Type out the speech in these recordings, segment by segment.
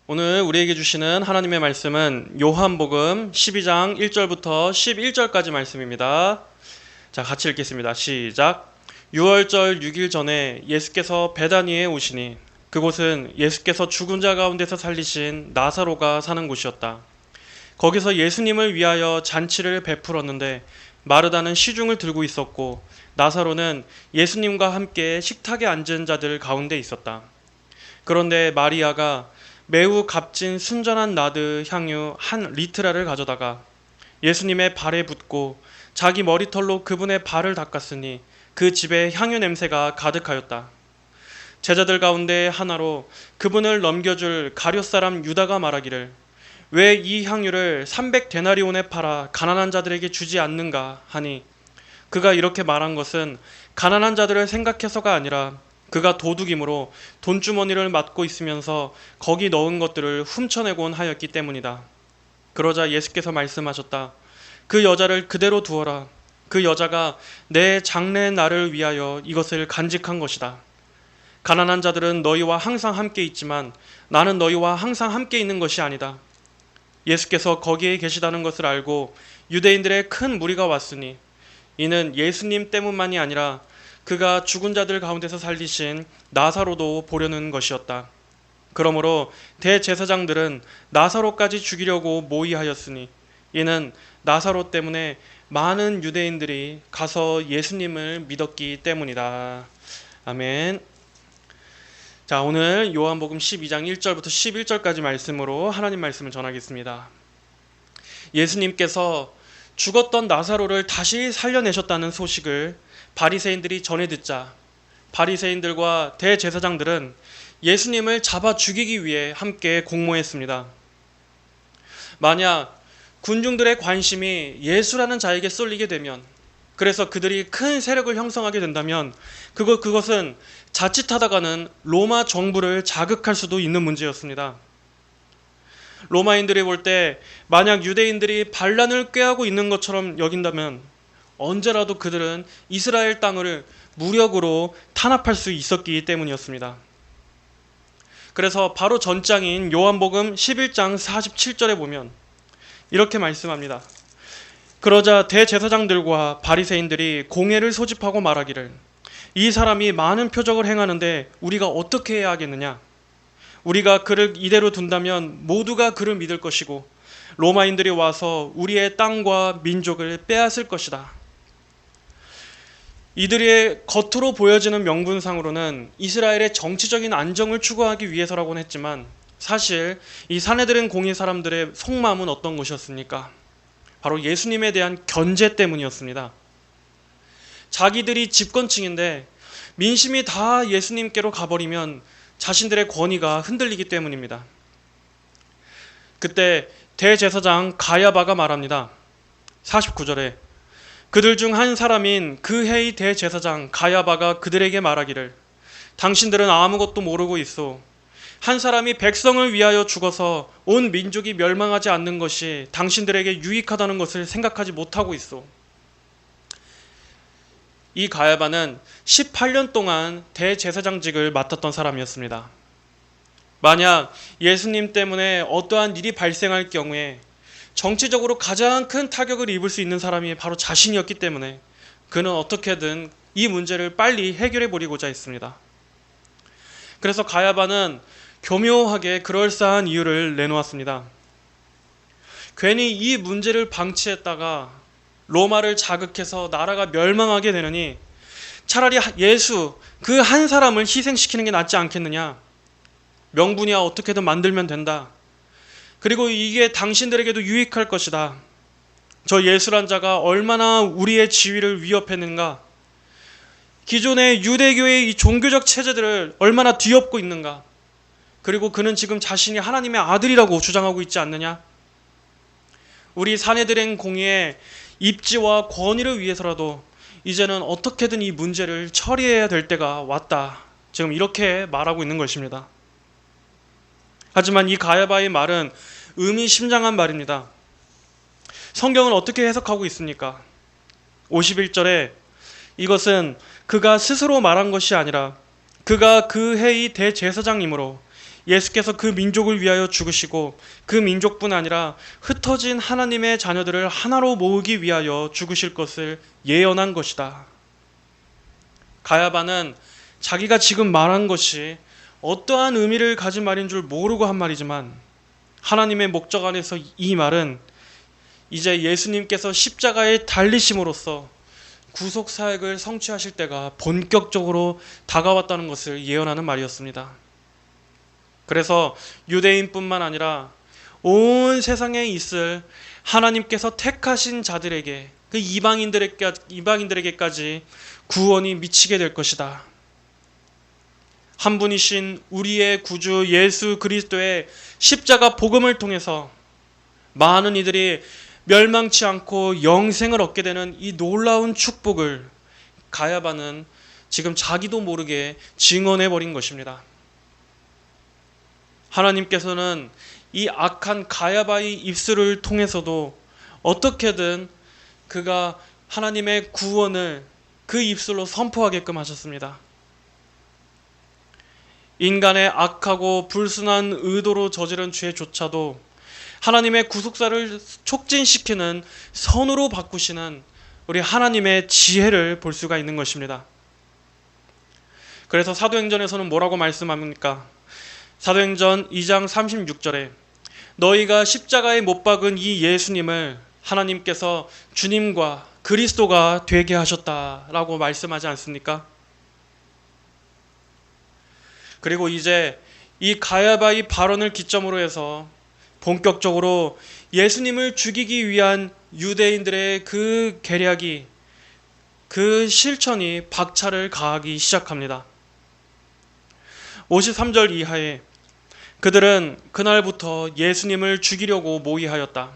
오늘 우리에게 주시는 하나님의 말씀은 요한복음 12장 1절부터 11절까지 말씀입니다. 자, 같이 읽겠습니다. 시작. 6월절 6일 전에 예수께서 베다니에 오시니 그곳은 예수께서 죽은 자 가운데서 살리신 나사로가 사는 곳이었다. 거기서 예수님을 위하여 잔치를 베풀었는데 마르다는 시중을 들고 있었고 나사로는 예수님과 함께 식탁에 앉은 자들 가운데 있었다. 그런데 마리아가 매우 값진 순전한 나드 향유 한 리트라를 가져다가 예수님의 발에 붓고 자기 머리털로 그분의 발을 닦았으니 그 집에 향유 냄새가 가득하였다. 제자들 가운데 하나로 그분을 넘겨줄 가룟 사람 유다가 말하기를 왜 이 향유를 300데나리온에 팔아 가난한 자들에게 주지 않는가 하니 그가 이렇게 말한 것은 가난한 자들을 생각해서가 아니라 그가 도둑이므로 돈주머니를 맡고 있으면서 거기 넣은 것들을 훔쳐내곤 하였기 때문이다. 그러자 예수께서 말씀하셨다. 그 여자를 그대로 두어라. 그 여자가 내 장래 날을 위하여 이것을 간직한 것이다. 가난한 자들은 너희와 항상 함께 있지만 나는 너희와 항상 함께 있는 것이 아니다. 예수께서 거기에 계시다는 것을 알고 유대인들의 큰 무리가 왔으니 이는 예수님 때문만이 아니라 그가 죽은 자들 가운데서 살리신 나사로도 보려는 것이었다. 그러므로 대제사장들은 나사로까지 죽이려고 모의하였으니 이는 나사로 때문에 많은 유대인들이 가서 예수님을 믿었기 때문이다. 아멘. 자, 오늘 요한복음 12장 1절부터 11절까지 말씀으로 하나님 말씀을 전하겠습니다. 예수님께서 죽었던 나사로를 다시 살려내셨다는 소식을 바리새인들이 전해 듣자 바리새인들과 대제사장들은 예수님을 잡아 죽이기 위해 함께 공모했습니다. 만약 군중들의 관심이 예수라는 자에게 쏠리게 되면, 그래서 그들이 큰 세력을 형성하게 된다면 그것은 자칫하다가는 로마 정부를 자극할 수도 있는 문제였습니다. 로마인들이 볼 때 만약 유대인들이 반란을 꾀하고 있는 것처럼 여긴다면 언제라도 그들은 이스라엘 땅을 무력으로 탄압할 수 있었기 때문이었습니다. 그래서 바로 전장인 요한복음 11장 47절에 보면 이렇게 말씀합니다. 그러자 대제사장들과 바리새인들이 공회를 소집하고 말하기를 이 사람이 많은 표적을 행하는데 우리가 어떻게 해야 하겠느냐? 우리가 그를 이대로 둔다면 모두가 그를 믿을 것이고 로마인들이 와서 우리의 땅과 민족을 빼앗을 것이다. 이들의 겉으로 보여지는 명분상으로는 이스라엘의 정치적인 안정을 추구하기 위해서라고는 했지만 사실 이 사내들은 공의 사람들의 속마음은 어떤 것이었습니까? 바로 예수님에 대한 견제 때문이었습니다. 자기들이 집권층인데 민심이 다 예수님께로 가버리면 자신들의 권위가 흔들리기 때문입니다. 그때 대제사장 가야바가 말합니다. 49절에 그들 중 한 사람인 그 해의 대제사장 가야바가 그들에게 말하기를 당신들은 아무것도 모르고 있어. 한 사람이 백성을 위하여 죽어서 온 민족이 멸망하지 않는 것이 당신들에게 유익하다는 것을 생각하지 못하고 있어. 이 가야바는 18년 동안 대제사장직을 맡았던 사람이었습니다. 만약 예수님 때문에 어떠한 일이 발생할 경우에 정치적으로 가장 큰 타격을 입을 수 있는 사람이 바로 자신이었기 때문에 그는 어떻게든 이 문제를 빨리 해결해 버리고자 했습니다. 그래서 가야바는 교묘하게 그럴싸한 이유를 내놓았습니다. 괜히 이 문제를 방치했다가 로마를 자극해서 나라가 멸망하게 되느니 차라리 예수 그 한 사람을 희생시키는 게 낫지 않겠느냐. 명분이야 어떻게든 만들면 된다. 그리고 이게 당신들에게도 유익할 것이다. 저 예수란 자가 얼마나 우리의 지위를 위협했는가. 기존의 유대교의 이 종교적 체제들을 얼마나 뒤엎고 있는가. 그리고 그는 지금 자신이 하나님의 아들이라고 주장하고 있지 않느냐. 우리 사내들의 공의의 입지와 권위를 위해서라도 이제는 어떻게든 이 문제를 처리해야 될 때가 왔다. 지금 이렇게 말하고 있는 것입니다. 하지만 이 가야바의 말은 의미심장한 말입니다. 성경은 어떻게 해석하고 있습니까? 51절에 이것은 그가 스스로 말한 것이 아니라 그가 그 해의 대제사장이므로 예수께서 그 민족을 위하여 죽으시고 그 민족뿐 아니라 흩어진 하나님의 자녀들을 하나로 모으기 위하여 죽으실 것을 예언한 것이다. 가야바는 자기가 지금 말한 것이 어떠한 의미를 가진 말인 줄 모르고 한 말이지만 하나님의 목적 안에서 이 말은 이제 예수님께서 십자가에 달리심으로써 구속 사역을 성취하실 때가 본격적으로 다가왔다는 것을 예언하는 말이었습니다. 그래서 유대인뿐만 아니라 온 세상에 있을 하나님께서 택하신 자들에게, 그 이방인들에게까지 구원이 미치게 될 것이다. 한 분이신 우리의 구주 예수 그리스도의 십자가 복음을 통해서 많은 이들이 멸망치 않고 영생을 얻게 되는 이 놀라운 축복을 가야바는 지금 자기도 모르게 증언해 버린 것입니다. 하나님께서는 이 악한 가야바의 입술을 통해서도 어떻게든 그가 하나님의 구원을 그 입술로 선포하게끔 하셨습니다. 인간의 악하고 불순한 의도로 저지른 죄조차도 하나님의 구속사를 촉진시키는 선으로 바꾸시는 우리 하나님의 지혜를 볼 수가 있는 것입니다. 그래서 사도행전에서는 뭐라고 말씀합니까? 사도행전 2장 36절에 너희가 십자가에 못 박은 이 예수님을 하나님께서 주님과 그리스도가 되게 하셨다라고 말씀하지 않습니까? 그리고 이제 이 가야바의 발언을 기점으로 해서 본격적으로 예수님을 죽이기 위한 유대인들의 그 계략이, 그 실천이 박차를 가하기 시작합니다. 53절 이하에 그들은 그날부터 예수님을 죽이려고 모의하였다.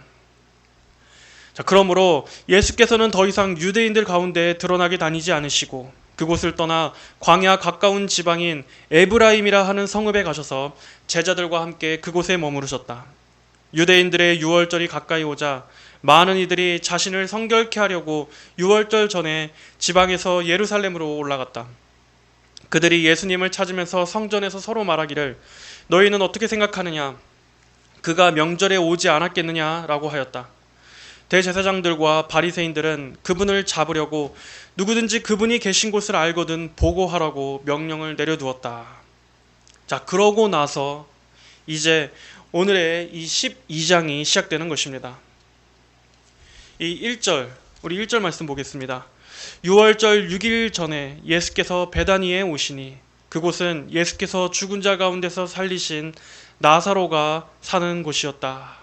자, 그러므로 예수께서는 더 이상 유대인들 가운데 드러나게 다니지 않으시고 그곳을 떠나 광야 가까운 지방인 에브라임이라 하는 성읍에 가셔서 제자들과 함께 그곳에 머무르셨다. 유대인들의 유월절이 가까이 오자 많은 이들이 자신을 성결케 하려고 유월절 전에 지방에서 예루살렘으로 올라갔다. 그들이 예수님을 찾으면서 성전에서 서로 말하기를 너희는 어떻게 생각하느냐? 그가 명절에 오지 않았겠느냐라고 하였다. 대제사장들과 바리새인들은 그분을 잡으려고 누구든지 그분이 계신 곳을 알거든 보고하라고 명령을 내려두었다. 자, 그러고 나서 이제 오늘의 이 12장이 시작되는 것입니다. 이 1절, 우리 1절 말씀 보겠습니다. 6월절 6일 전에 예수께서 베다니에 오시니 그곳은 예수께서 죽은 자 가운데서 살리신 나사로가 사는 곳이었다.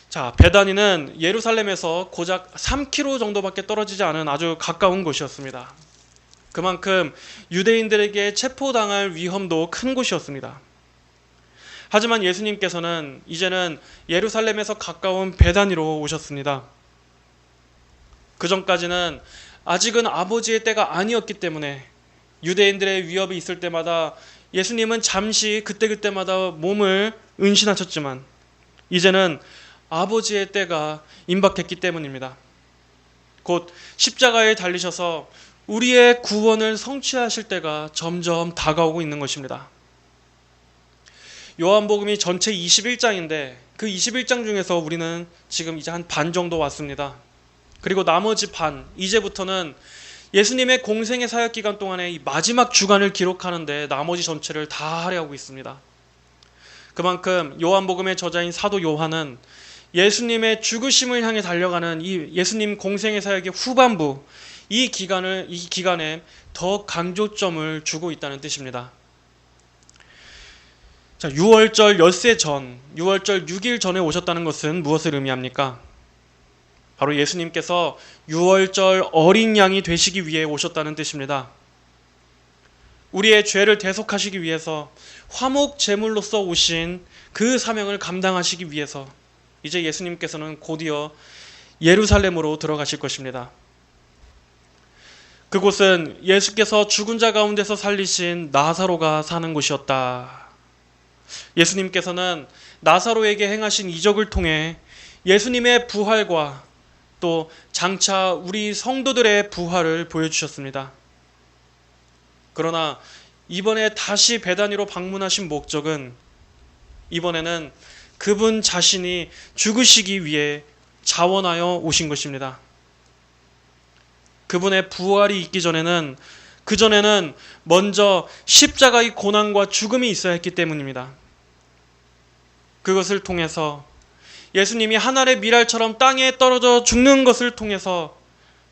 자, 베다니는 예루살렘에서 고작 3km 정도밖에 떨어지지 않은 아주 가까운 곳이었습니다. 그만큼 유대인들에게 체포당할 위험도 큰 곳이었습니다. 하지만 예수님께서는 이제는 예루살렘에서 가까운 베다니로 오셨습니다. 그 전까지는 아직은 아버지의 때가 아니었기 때문에 유대인들의 위협이 있을 때마다 예수님은 잠시 그때그때마다 몸을 은신하셨지만 이제는 아버지의 때가 임박했기 때문입니다. 곧 십자가에 달리셔서 우리의 구원을 성취하실 때가 점점 다가오고 있는 것입니다. 요한복음이 전체 21장인데 그 21장 중에서 우리는 지금 이제 한 반 정도 왔습니다. 그리고 나머지 반, 이제부터는 예수님의 공생의 사역 기간 동안에 이 마지막 주간을 기록하는데 나머지 전체를 다 할애하고 있습니다. 그만큼 요한복음의 저자인 사도 요한은 예수님의 죽으심을 향해 달려가는 이 예수님 공생의 사역의 후반부, 이 기간에 더 강조점을 주고 있다는 뜻입니다. 자, 6월절 엿새 전, 6월절 6일 전에 오셨다는 것은 무엇을 의미합니까? 바로 예수님께서 6월절 어린 양이 되시기 위해 오셨다는 뜻입니다. 우리의 죄를 대속하시기 위해서 화목 제물로서 오신 그 사명을 감당하시기 위해서 이제 예수님께서는 곧이어 예루살렘으로 들어가실 것입니다. 그곳은 예수께서 죽은 자 가운데서 살리신 나사로가 사는 곳이었다. 예수님께서는 나사로에게 행하신 이적을 통해 예수님의 부활과 또 장차 우리 성도들의 부활을 보여주셨습니다. 그러나 이번에 다시 베다니로 방문하신 목적은 이번에는 그분 자신이 죽으시기 위해 자원하여 오신 것입니다. 그분의 부활이 있기 전에는 그전에는 먼저 십자가의 고난과 죽음이 있어야 했기 때문입니다. 그것을 통해서 예수님이 한 알의 밀알처럼 땅에 떨어져 죽는 것을 통해서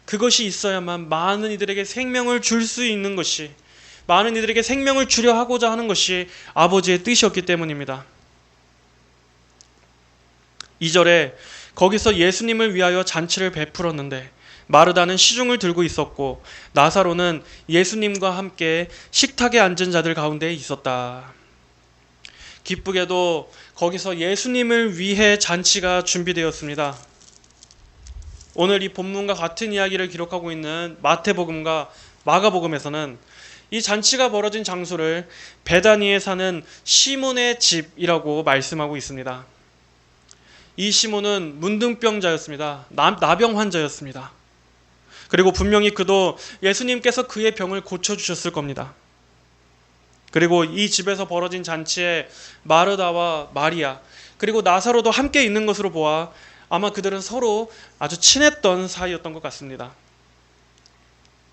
그것이 있어야만 많은 이들에게 생명을 줄 수 있는 것이, 많은 이들에게 생명을 주려 하고자 하는 것이 아버지의 뜻이었기 때문입니다. 2절에 거기서 예수님을 위하여 잔치를 베풀었는데 마르다는 시중을 들고 있었고 나사로는 예수님과 함께 식탁에 앉은 자들 가운데 있었다. 기쁘게도 거기서 예수님을 위해 잔치가 준비되었습니다. 오늘 이 본문과 같은 이야기를 기록하고 있는 마태복음과 마가복음에서는 이 잔치가 벌어진 장소를 베다니에 사는 시몬의 집이라고 말씀하고 있습니다. 이 시몬은 문둥병자였습니다. 나병 환자였습니다. 그리고 분명히 그도 예수님께서 그의 병을 고쳐주셨을 겁니다. 그리고 이 집에서 벌어진 잔치에 마르다와 마리아 그리고 나사로도 함께 있는 것으로 보아 아마 그들은 서로 아주 친했던 사이였던 것 같습니다.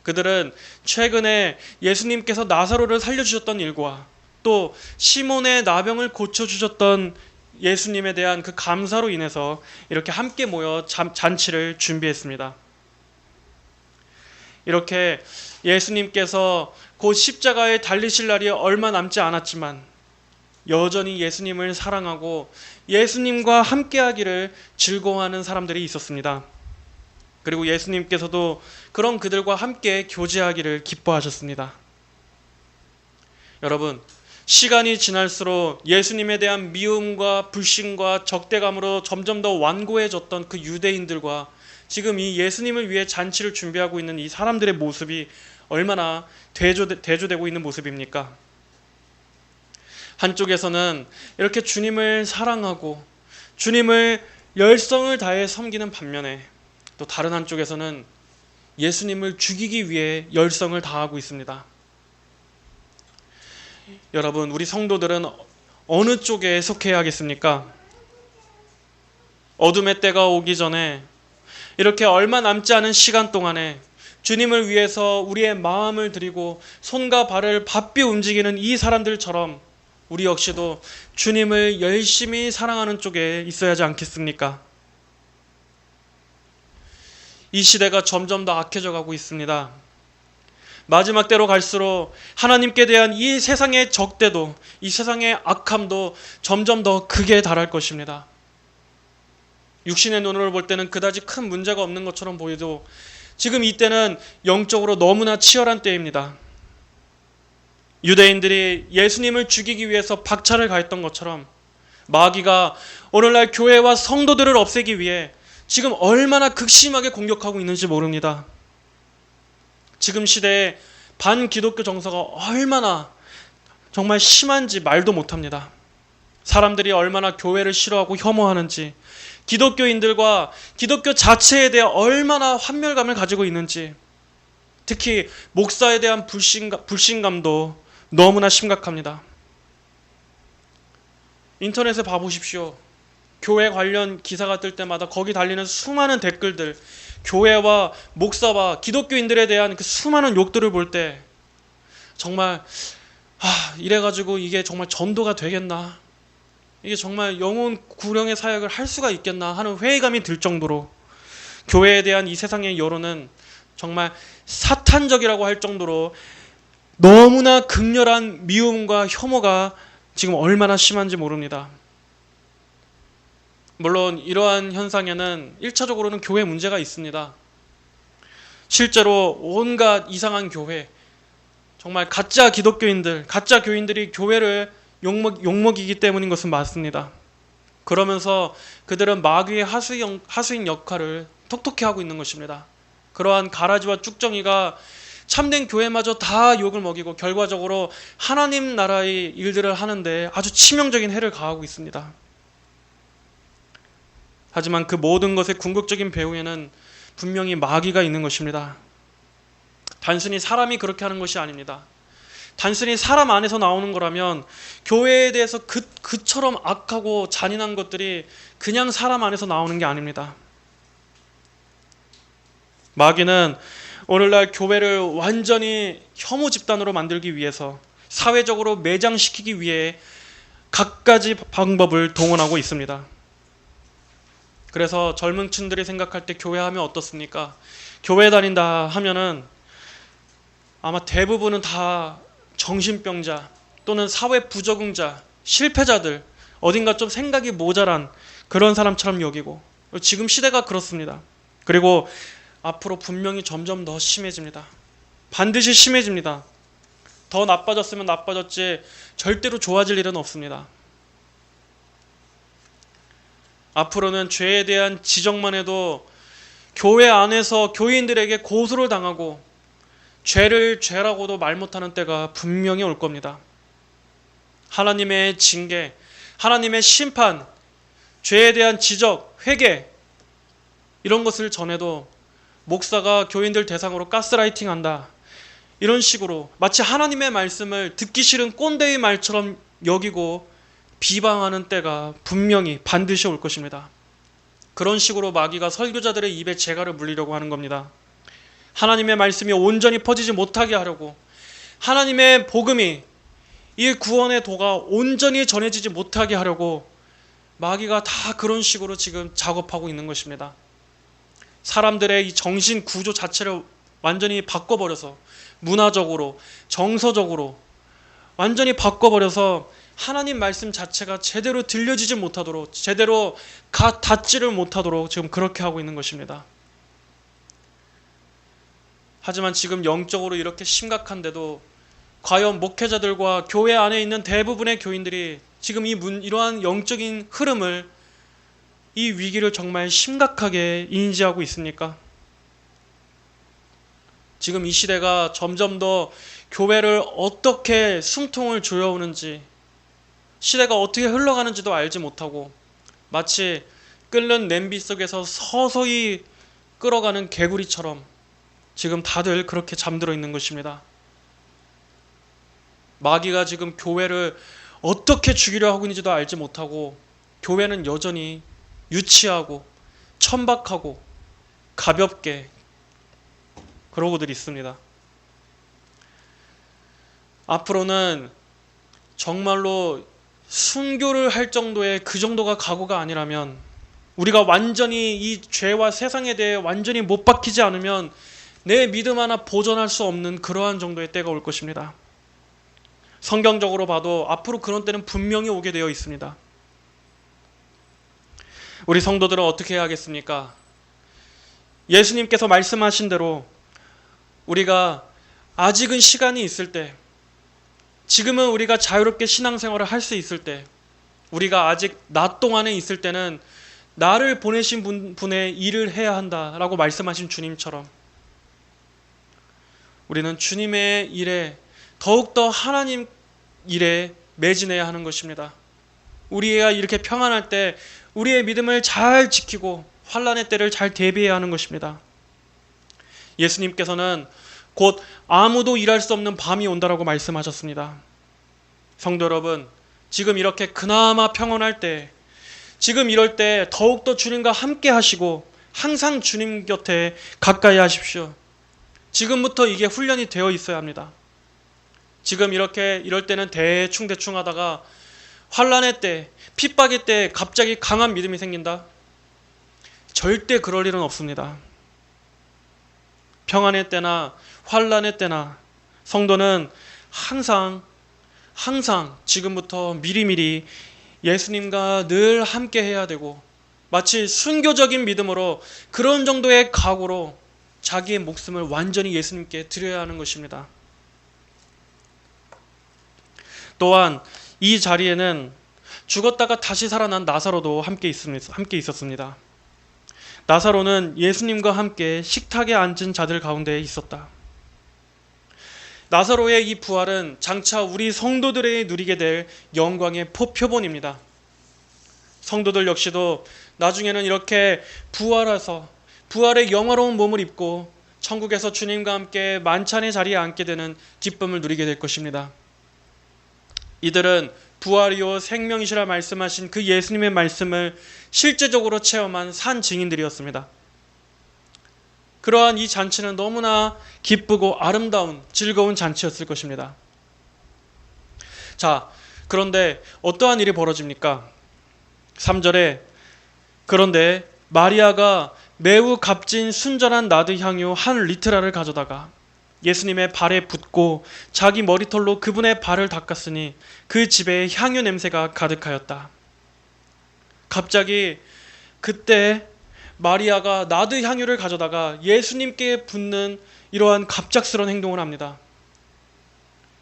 그들은 최근에 예수님께서 나사로를 살려주셨던 일과 또 시몬의 나병을 고쳐주셨던 예수님에 대한 그 감사로 인해서 이렇게 함께 모여 잔치를 준비했습니다. 이렇게 예수님께서 곧 십자가에 달리실 날이 얼마 남지 않았지만 여전히 예수님을 사랑하고 예수님과 함께하기를 즐거워하는 사람들이 있었습니다. 그리고 예수님께서도 그런 그들과 함께 교제하기를 기뻐하셨습니다. 여러분, 시간이 지날수록 예수님에 대한 미움과 불신과 적대감으로 점점 더 완고해졌던 그 유대인들과 지금 이 예수님을 위해 잔치를 준비하고 있는 이 사람들의 모습이 얼마나 대조되고 있는 모습입니까? 한쪽에서는 이렇게 주님을 사랑하고 주님을 열성을 다해 섬기는 반면에 또 다른 한쪽에서는 예수님을 죽이기 위해 열성을 다하고 있습니다. 여러분, 우리 성도들은 어느 쪽에 속해야겠습니까? 어둠의 때가 오기 전에 이렇게 얼마 남지 않은 시간 동안에 주님을 위해서 우리의 마음을 드리고 손과 발을 바삐 움직이는 이 사람들처럼 우리 역시도 주님을 열심히 사랑하는 쪽에 있어야 하지 않겠습니까? 이 시대가 점점 더 악해져 가고 있습니다. 마지막 때로 갈수록 하나님께 대한 이 세상의 적대도, 이 세상의 악함도 점점 더 극에 달할 것입니다. 육신의 눈으로 볼 때는 그다지 큰 문제가 없는 것처럼 보여도 지금 이때는 영적으로 너무나 치열한 때입니다. 유대인들이 예수님을 죽이기 위해서 박차를 가했던 것처럼 마귀가 오늘날 교회와 성도들을 없애기 위해 지금 얼마나 극심하게 공격하고 있는지 모릅니다. 지금 시대에 반기독교 정서가 얼마나 정말 심한지 말도 못합니다. 사람들이 얼마나 교회를 싫어하고 혐오하는지, 기독교인들과 기독교 자체에 대해 얼마나 환멸감을 가지고 있는지, 특히 목사에 대한 불신감도 너무나 심각합니다. 인터넷에 봐보십시오. 교회 관련 기사가 뜰 때마다 거기 달리는 수많은 댓글들, 교회와 목사와 기독교인들에 대한 그 수많은 욕들을 볼 때 정말 이래가지고 이게 정말 전도가 되겠나, 이게 정말 영혼 구령의 사역을 할 수가 있겠나 하는 회의감이 들 정도로 교회에 대한 이 세상의 여론은 정말 사탄적이라고 할 정도로 너무나 극렬한 미움과 혐오가 지금 얼마나 심한지 모릅니다. 물론 이러한 현상에는 1차적으로는 교회 문제가 있습니다. 실제로 온갖 이상한 교회, 정말 가짜 기독교인들, 가짜 교인들이 교회를 욕먹이기 때문인 것은 맞습니다. 그러면서 그들은 마귀의 하수인 역할을 톡톡히 하고 있는 것입니다. 그러한 가라지와 쭉정이가 참된 교회마저 다 욕을 먹이고 결과적으로 하나님 나라의 일들을 하는데 아주 치명적인 해를 가하고 있습니다. 하지만 그 모든 것의 궁극적인 배후에는 분명히 마귀가 있는 것입니다. 단순히 사람이 그렇게 하는 것이 아닙니다. 단순히 사람 안에서 나오는 거라면 교회에 대해서 그처럼 악하고 잔인한 것들이 그냥 사람 안에서 나오는 게 아닙니다. 마귀는 오늘날 교회를 완전히 혐오 집단으로 만들기 위해서, 사회적으로 매장시키기 위해 갖가지 방법을 동원하고 있습니다. 그래서 젊은 층들이 생각할 때 교회 하면 어떻습니까? 교회 다닌다 하면은 아마 대부분은 다 정신병자 또는 사회 부적응자, 실패자들, 어딘가 좀 생각이 모자란 그런 사람처럼 여기고, 지금 시대가 그렇습니다. 그리고 앞으로 분명히 점점 더 심해집니다. 반드시 심해집니다. 더 나빠졌으면 나빠졌지 절대로 좋아질 일은 없습니다. 앞으로는 죄에 대한 지적만 해도 교회 안에서 교인들에게 고소를 당하고 죄를 죄라고도 말 못하는 때가 분명히 올 겁니다. 하나님의 징계, 하나님의 심판, 죄에 대한 지적, 회개, 이런 것을 전해도 목사가 교인들 대상으로 가스라이팅 한다, 이런 식으로 마치 하나님의 말씀을 듣기 싫은 꼰대의 말처럼 여기고 비방하는 때가 분명히 반드시 올 것입니다. 그런 식으로 마귀가 설교자들의 입에 재갈을 물리려고 하는 겁니다. 하나님의 말씀이 온전히 퍼지지 못하게 하려고, 하나님의 복음이, 이 구원의 도가 온전히 전해지지 못하게 하려고 마귀가 다 그런 식으로 지금 작업하고 있는 것입니다. 사람들의 이 정신 구조 자체를 완전히 바꿔버려서, 문화적으로, 정서적으로 완전히 바꿔버려서 하나님 말씀 자체가 제대로 들려지지 못하도록, 제대로 닿지를 못하도록 지금 그렇게 하고 있는 것입니다. 하지만 지금 영적으로 이렇게 심각한데도 과연 목회자들과 교회 안에 있는 대부분의 교인들이 지금 이러한 영적인 흐름을, 이 위기를 정말 심각하게 인지하고 있습니까? 지금 이 시대가 점점 더 교회를 어떻게 숨통을 조여오는지, 시대가 어떻게 흘러가는지도 알지 못하고 마치 끓는 냄비 속에서 서서히 끓어가는 개구리처럼 지금 다들 그렇게 잠들어 있는 것입니다. 마귀가 지금 교회를 어떻게 죽이려 하고 있는지도 알지 못하고 교회는 여전히 유치하고 천박하고 가볍게 그러고들 있습니다. 앞으로는 정말로 순교를 할 정도의 그 정도가 각오가 아니라면, 우리가 완전히 이 죄와 세상에 대해 완전히 못 박히지 않으면 내 믿음 하나 보존할 수 없는 그러한 정도의 때가 올 것입니다. 성경적으로 봐도 앞으로 그런 때는 분명히 오게 되어 있습니다. 우리 성도들은 어떻게 해야겠습니까? 예수님께서 말씀하신 대로 우리가 아직은 시간이 있을 때, 지금은 우리가 자유롭게 신앙생활을 할 수 있을 때, 우리가 아직 낮 동안에 있을 때는 나를 보내신 분의 일을 해야 한다라고 말씀하신 주님처럼 우리는 주님의 일에, 더욱더 하나님 일에 매진해야 하는 것입니다. 우리가 이렇게 평안할 때 우리의 믿음을 잘 지키고 환난의 때를 잘 대비해야 하는 것입니다. 예수님께서는 곧 아무도 일할 수 없는 밤이 온다라고 말씀하셨습니다. 성도 여러분, 지금 이렇게 그나마 평안할 때, 지금 이럴 때 더욱더 주님과 함께 하시고 항상 주님 곁에 가까이 하십시오. 지금부터 이게 훈련이 되어 있어야 합니다. 지금 이럴 때는 대충 하다가 환난의 때, 핍박의 때 갑자기 강한 믿음이 생긴다? 절대 그럴 일은 없습니다. 평안의 때나 환난의 때나 성도는 항상 지금부터 미리미리 예수님과 늘 함께 해야 되고, 마치 순교적인 믿음으로 그런 정도의 각오로 자기의 목숨을 완전히 예수님께 드려야 하는 것입니다. 또한 이 자리에는 죽었다가 다시 살아난 나사로도 함께 있었습니다. 나사로는 예수님과 함께 식탁에 앉은 자들 가운데 있었다. 나사로의 이 부활은 장차 우리 성도들에게 누리게 될 영광의 표본입니다. 성도들 역시도 나중에는 이렇게 부활해서 부활의 영화로운 몸을 입고 천국에서 주님과 함께 만찬의 자리에 앉게 되는 기쁨을 누리게 될 것입니다. 이들은 부활이요 생명이시라 말씀하신 그 예수님의 말씀을 실제적으로 체험한 산 증인들이었습니다. 그러한 이 잔치는 너무나 기쁘고 아름다운 즐거운 잔치였을 것입니다. 자, 그런데 어떠한 일이 벌어집니까? 3절에 그런데 마리아가 매우 값진 순전한 나드 향유 한 리트라를 가져다가 예수님의 발에 붓고 자기 머리털로 그분의 발을 닦았으니 그 집에 향유 냄새가 가득하였다. 갑자기 그때 마리아가 나드 향유를 가져다가 예수님께 붓는 이러한 갑작스러운 행동을 합니다.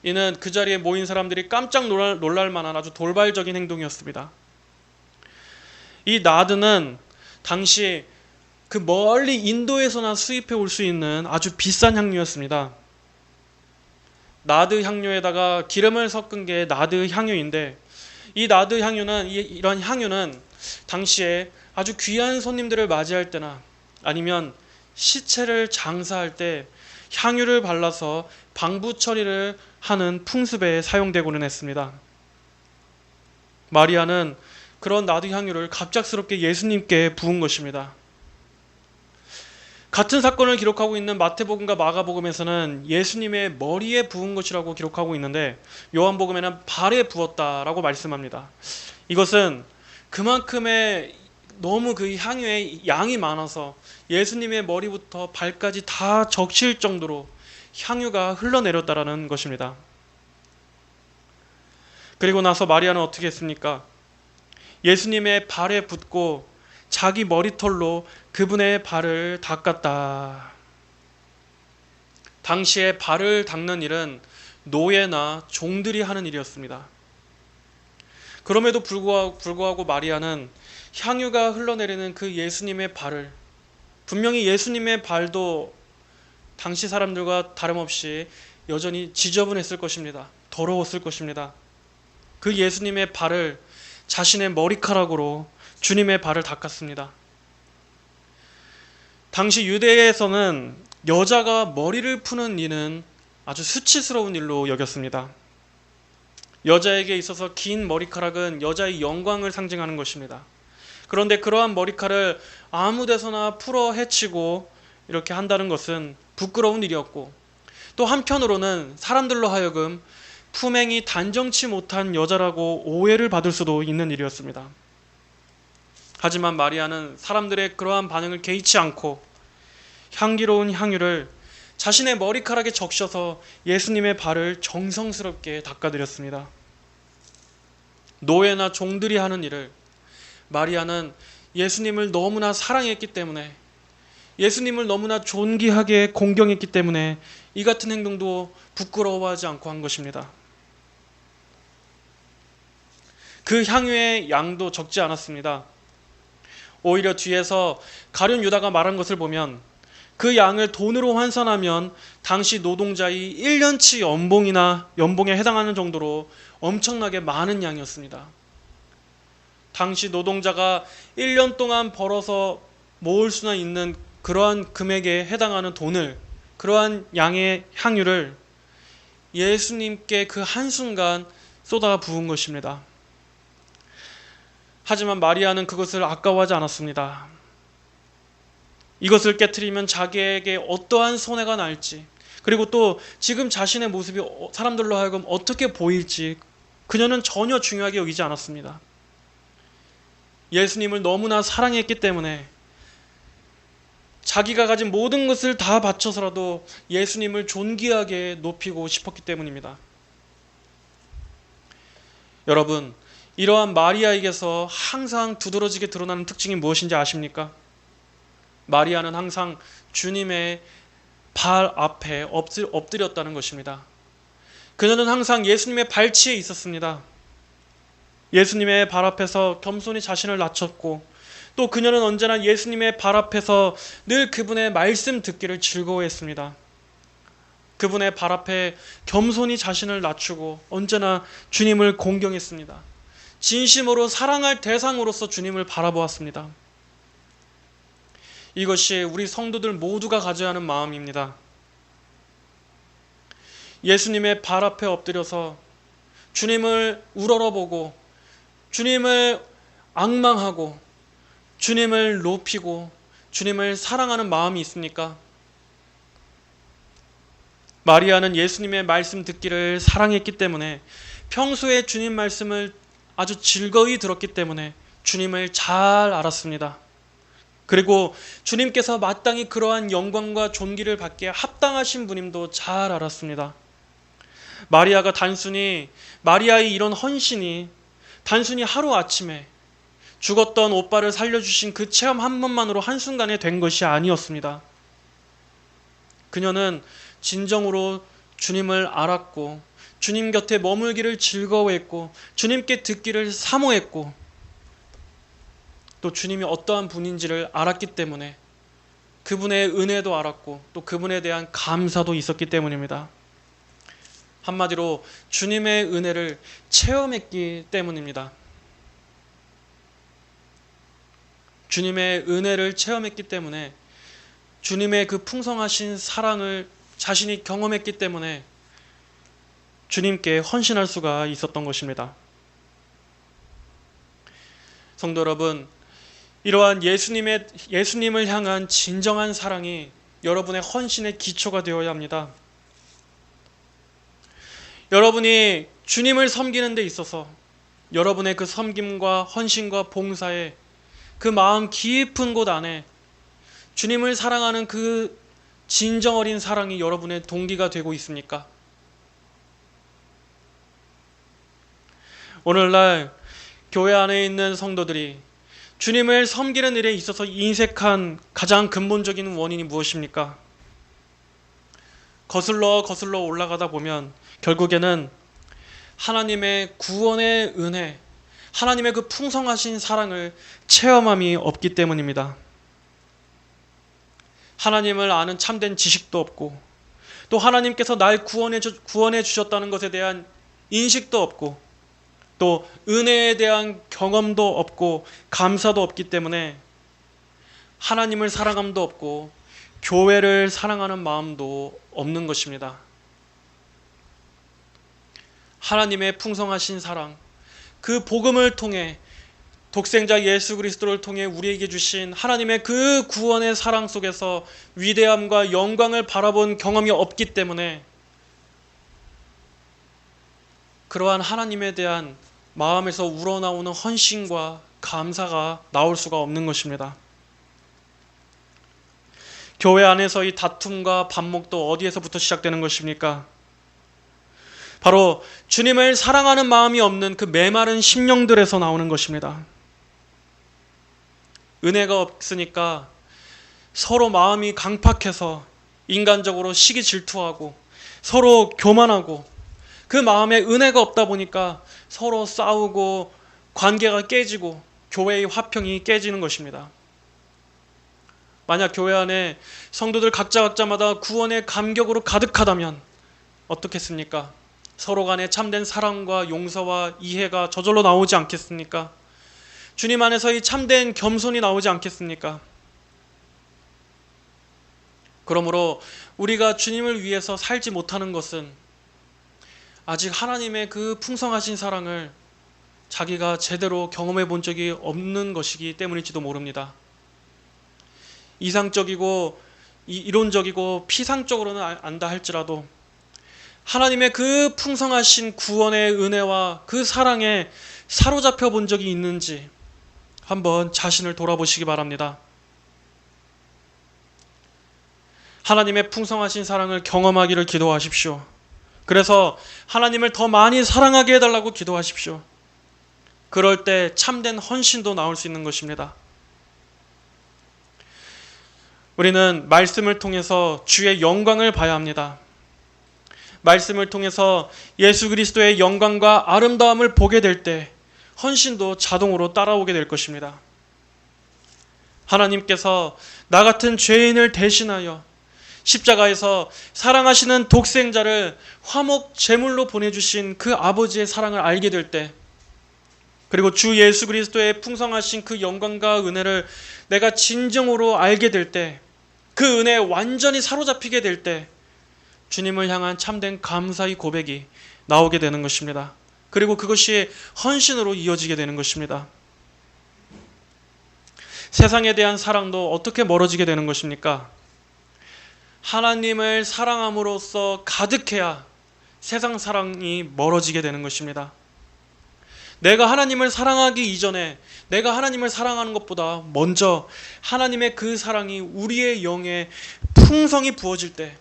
이는 그 자리에 모인 사람들이 깜짝 놀랄 만한 아주 돌발적인 행동이었습니다. 이 나드는 당시 그 멀리 인도에서나 수입해 올 수 있는 아주 비싼 향료였습니다. 나드 향료에다가 기름을 섞은 게 나드 향유인데, 이 나드 향유는 이런 향유는 당시에 아주 귀한 손님들을 맞이할 때나 아니면 시체를 장사할 때 향유를 발라서 방부 처리를 하는 풍습에 사용되고는 했습니다. 마리아는 그런 나드 향유를 갑작스럽게 예수님께 부은 것입니다. 같은 사건을 기록하고 있는 마태복음과 마가복음에서는 예수님의 머리에 부은 것이라고 기록하고 있는데, 요한복음에는 발에 부었다라고 말씀합니다. 이것은 그만큼의 너무 그 향유의 양이 많아서 예수님의 머리부터 발까지 다 적실 정도로 향유가 흘러내렸다라는 것입니다. 그리고 나서 마리아는 어떻게 했습니까? 예수님의 발에 붓고 자기 머리털로 그분의 발을 닦았다. 당시에 발을 닦는 일은 노예나 종들이 하는 일이었습니다. 그럼에도 불구하고 마리아는 향유가 흘러내리는 그 예수님의 발을, 분명히 예수님의 발도 당시 사람들과 다름없이 여전히 지저분했을 것입니다. 더러웠을 것입니다. 그 예수님의 발을 자신의 머리카락으로 주님의 발을 닦았습니다. 당시 유대에서는 여자가 머리를 푸는 일은 아주 수치스러운 일로 여겼습니다. 여자에게 있어서 긴 머리카락은 여자의 영광을 상징하는 것입니다. 그런데 그러한 머리카락을 아무 데서나 풀어 헤치고 이렇게 한다는 것은 부끄러운 일이었고, 또 한편으로는 사람들로 하여금 품행이 단정치 못한 여자라고 오해를 받을 수도 있는 일이었습니다. 하지만 마리아는 사람들의 그러한 반응을 개의치 않고 향기로운 향유를 자신의 머리카락에 적셔서 예수님의 발을 정성스럽게 닦아드렸습니다. 노예나 종들이 하는 일을 마리아는 예수님을 너무나 사랑했기 때문에, 예수님을 너무나 존귀하게 공경했기 때문에 이 같은 행동도 부끄러워하지 않고 한 것입니다. 그 향유의 양도 적지 않았습니다. 오히려 뒤에서 가룟 유다가 말한 것을 보면 그 양을 돈으로 환산하면 당시 노동자의 1년치 연봉에 해당하는 정도로 엄청나게 많은 양이었습니다. 당시 노동자가 1년 동안 벌어서 모을 수나 있는 그러한 금액에 해당하는 돈을, 그러한 양의 향유를 예수님께 그 한순간 쏟아 부은 것입니다. 하지만 마리아는 그것을 아까워하지 않았습니다. 이것을 깨트리면 자기에게 어떠한 손해가 날지, 그리고 또 지금 자신의 모습이 사람들로 하여금 어떻게 보일지 그녀는 전혀 중요하게 여기지 않았습니다. 예수님을 너무나 사랑했기 때문에 자기가 가진 모든 것을 다 바쳐서라도 예수님을 존귀하게 높이고 싶었기 때문입니다. 여러분, 이러한 마리아에게서 항상 두드러지게 드러나는 특징이 무엇인지 아십니까? 마리아는 항상 주님의 발 앞에 엎드렸다는 것입니다. 그녀는 항상 예수님의 발치에 있었습니다. 예수님의 발 앞에서 겸손히 자신을 낮췄고, 또 그녀는 언제나 예수님의 발 앞에서 늘 그분의 말씀 듣기를 즐거워했습니다. 그분의 발 앞에 겸손히 자신을 낮추고 언제나 주님을 공경했습니다. 진심으로 사랑할 대상으로서 주님을 바라보았습니다. 이것이 우리 성도들 모두가 가져야 하는 마음입니다. 예수님의 발 앞에 엎드려서 주님을 우러러보고 주님을 앙망하고 주님을 높이고 주님을 사랑하는 마음이 있습니까? 마리아는 예수님의 말씀 듣기를 사랑했기 때문에 평소에 주님 말씀을 아주 즐거이 들었기 때문에 주님을 잘 알았습니다. 그리고 주님께서 마땅히 그러한 영광과 존귀를 받기에 합당하신 분임도 잘 알았습니다. 마리아가 단순히 마리아의 이런 헌신이 단순히 하루아침에 죽었던 오빠를 살려주신 그 체험 한 번만으로 한순간에 된 것이 아니었습니다. 그녀는 진정으로 주님을 알았고 주님 곁에 머물기를 즐거워했고 주님께 듣기를 사모했고 또 주님이 어떠한 분인지를 알았기 때문에 그분의 은혜도 알았고 또 그분에 대한 감사도 있었기 때문입니다. 한마디로 주님의 은혜를 체험했기 때문입니다. 주님의 은혜를 체험했기 때문에 주님의 그 풍성하신 사랑을 자신이 경험했기 때문에 주님께 헌신할 수가 있었던 것입니다. 성도 여러분, 이러한 예수님을 향한 진정한 사랑이 여러분의 헌신의 기초가 되어야 합니다. 여러분이 주님을 섬기는 데 있어서 여러분의 그 섬김과 헌신과 봉사에 그 마음 깊은 곳 안에 주님을 사랑하는 그 진정 어린 사랑이 여러분의 동기가 되고 있습니까? 오늘날 교회 안에 있는 성도들이 주님을 섬기는 일에 있어서 인색한 가장 근본적인 원인이 무엇입니까? 거슬러 올라가다 보면 결국에는 하나님의 구원의 은혜, 하나님의 그 풍성하신 사랑을 체험함이 없기 때문입니다. 하나님을 아는 참된 지식도 없고 또 하나님께서 날 구원해 주셨다는 것에 대한 인식도 없고 또 은혜에 대한 경험도 없고 감사도 없기 때문에 하나님을 사랑함도 없고 교회를 사랑하는 마음도 없는 것입니다. 하나님의 풍성하신 사랑, 그 복음을 통해 독생자 예수 그리스도를 통해 우리에게 주신 하나님의 그 구원의 사랑 속에서 위대함과 영광을 바라본 경험이 없기 때문에 그러한 하나님에 대한 마음에서 우러나오는 헌신과 감사가 나올 수가 없는 것입니다. 교회 안에서의 다툼과 반목도 어디에서부터 시작되는 것입니까? 바로 주님을 사랑하는 마음이 없는 그 메마른 심령들에서 나오는 것입니다. 은혜가 없으니까 서로 마음이 강팍해서 인간적으로 시기 질투하고 서로 교만하고 그 마음에 은혜가 없다 보니까 서로 싸우고 관계가 깨지고 교회의 화평이 깨지는 것입니다. 만약 교회 안에 성도들 각자마다 구원의 감격으로 가득하다면 어떻겠습니까? 서로 간에 참된 사랑과 용서와 이해가 저절로 나오지 않겠습니까? 주님 안에서의 참된 겸손이 나오지 않겠습니까? 그러므로 우리가 주님을 위해서 살지 못하는 것은 아직 하나님의 그 풍성하신 사랑을 자기가 제대로 경험해 본 적이 없는 것이기 때문일지도 모릅니다. 이상적이고 이론적이고 피상적으로는 안다 할지라도 하나님의 그 풍성하신 구원의 은혜와 그 사랑에 사로잡혀 본 적이 있는지 한번 자신을 돌아보시기 바랍니다. 하나님의 풍성하신 사랑을 경험하기를 기도하십시오. 그래서 하나님을 더 많이 사랑하게 해달라고 기도하십시오. 그럴 때 참된 헌신도 나올 수 있는 것입니다. 우리는 말씀을 통해서 주의 영광을 봐야 합니다. 말씀을 통해서 예수 그리스도의 영광과 아름다움을 보게 될 때 헌신도 자동으로 따라오게 될 것입니다. 하나님께서 나 같은 죄인을 대신하여 십자가에서 사랑하시는 독생자를 화목 제물로 보내주신 그 아버지의 사랑을 알게 될 때 그리고 주 예수 그리스도의 풍성하신 그 영광과 은혜를 내가 진정으로 알게 될 때, 그 은혜에 완전히 사로잡히게 될 때 주님을 향한 참된 감사의 고백이 나오게 되는 것입니다. 그리고 그것이 헌신으로 이어지게 되는 것입니다. 세상에 대한 사랑도 어떻게 멀어지게 되는 것입니까? 하나님을 사랑함으로써 가득해야 세상 사랑이 멀어지게 되는 것입니다. 내가 하나님을 사랑하기 이전에 내가 하나님을 사랑하는 것보다 먼저 하나님의 그 사랑이 우리의 영에 풍성히 부어질 때,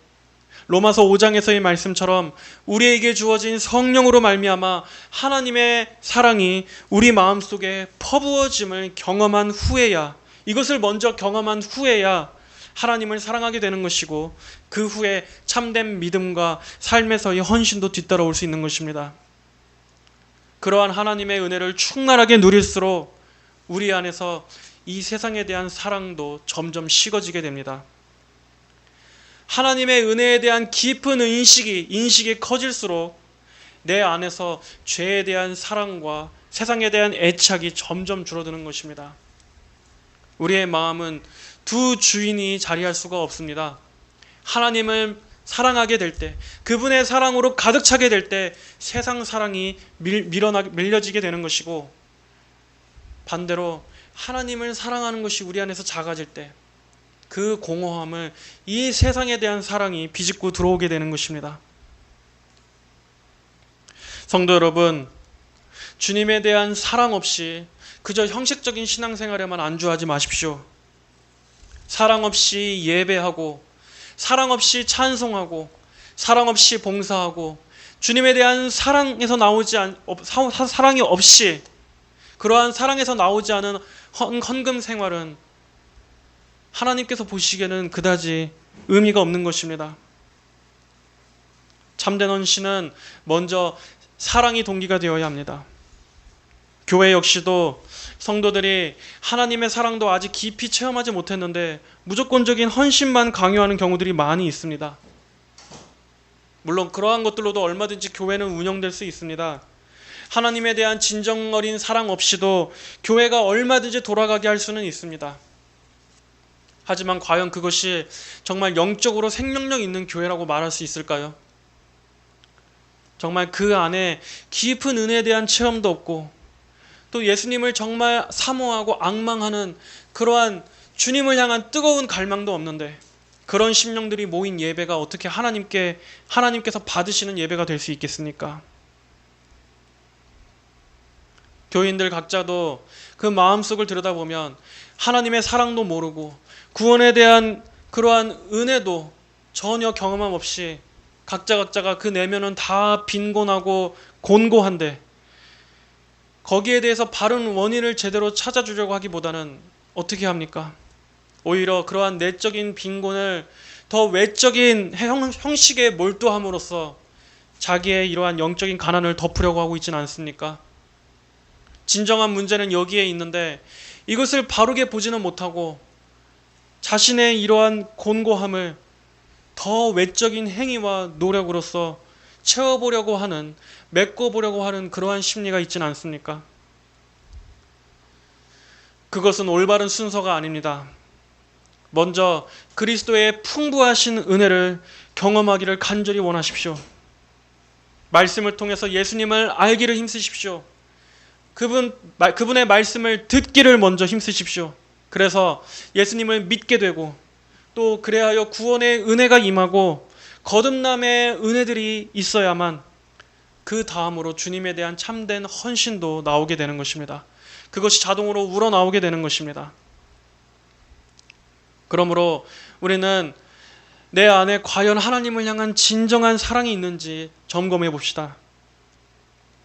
로마서 5장에서의 말씀처럼 우리에게 주어진 성령으로 말미암아 하나님의 사랑이 우리 마음속에 퍼부어짐을 경험한 후에야, 이것을 먼저 경험한 후에야 하나님을 사랑하게 되는 것이고, 그 후에 참된 믿음과 삶에서의 헌신도 뒤따라올 수 있는 것입니다. 그러한 하나님의 은혜를 충만하게 누릴수록 우리 안에서 이 세상에 대한 사랑도 점점 식어지게 됩니다. 하나님의 은혜에 대한 깊은 인식이 커질수록 내 안에서 죄에 대한 사랑과 세상에 대한 애착이 점점 줄어드는 것입니다. 우리의 마음은 두 주인이 자리할 수가 없습니다. 하나님을 사랑하게 될 때, 그분의 사랑으로 가득 차게 될 때 세상 사랑이 밀려지게 되는 것이고, 반대로 하나님을 사랑하는 것이 우리 안에서 작아질 때 그 공허함을 이 세상에 대한 사랑이 비집고 들어오게 되는 것입니다. 성도 여러분, 주님에 대한 사랑 없이 그저 형식적인 신앙생활에만 안주하지 마십시오. 사랑 없이 예배하고, 사랑 없이 찬송하고, 사랑 없이 봉사하고, 주님에 대한 사랑이 없이, 그러한 사랑에서 나오지 않은 헌금 생활은 하나님께서 보시기에는 그다지 의미가 없는 것입니다. 참된 헌신은 먼저 사랑이 동기가 되어야 합니다. 교회 역시도 성도들이 하나님의 사랑도 아직 깊이 체험하지 못했는데 무조건적인 헌신만 강요하는 경우들이 많이 있습니다. 물론 그러한 것들로도 얼마든지 교회는 운영될 수 있습니다. 하나님에 대한 진정 어린 사랑 없이도 교회가 얼마든지 돌아가게 할 수는 있습니다. 하지만 과연 그것이 정말 영적으로 생명력 있는 교회라고 말할 수 있을까요? 정말 그 안에 깊은 은혜에 대한 체험도 없고, 또 예수님을 정말 사모하고 앙망하는 그러한 주님을 향한 뜨거운 갈망도 없는데, 그런 심령들이 모인 예배가 어떻게 하나님께서 받으시는 예배가 될 수 있겠습니까? 교인들 각자도 그 마음속을 들여다보면 하나님의 사랑도 모르고 구원에 대한 그러한 은혜도 전혀 경험함 없이 각자가 그 내면은 다 빈곤하고 곤고한데, 거기에 대해서 바른 원인을 제대로 찾아주려고 하기보다는 어떻게 합니까? 오히려 그러한 내적인 빈곤을 더 외적인 형식에 몰두함으로써 자기의 이러한 영적인 가난을 덮으려고 하고 있지는 않습니까? 진정한 문제는 여기에 있는데 이것을 바르게 보지는 못하고 자신의 이러한 곤고함을 더 외적인 행위와 노력으로서 채워보려고 하는, 메꿔보려고 하는 그러한 심리가 있지는 않습니까? 그것은 올바른 순서가 아닙니다. 먼저 그리스도의 풍부하신 은혜를 경험하기를 간절히 원하십시오. 말씀을 통해서 예수님을 알기를 힘쓰십시오. 그분의 말씀을 듣기를 먼저 힘쓰십시오. 그래서 예수님을 믿게 되고, 또 그래하여 구원의 은혜가 임하고 거듭남의 은혜들이 있어야만 그 다음으로 주님에 대한 참된 헌신도 나오게 되는 것입니다. 그것이 자동으로 우러나오게 되는 것입니다. 그러므로 우리는 내 안에 과연 하나님을 향한 진정한 사랑이 있는지 점검해 봅시다.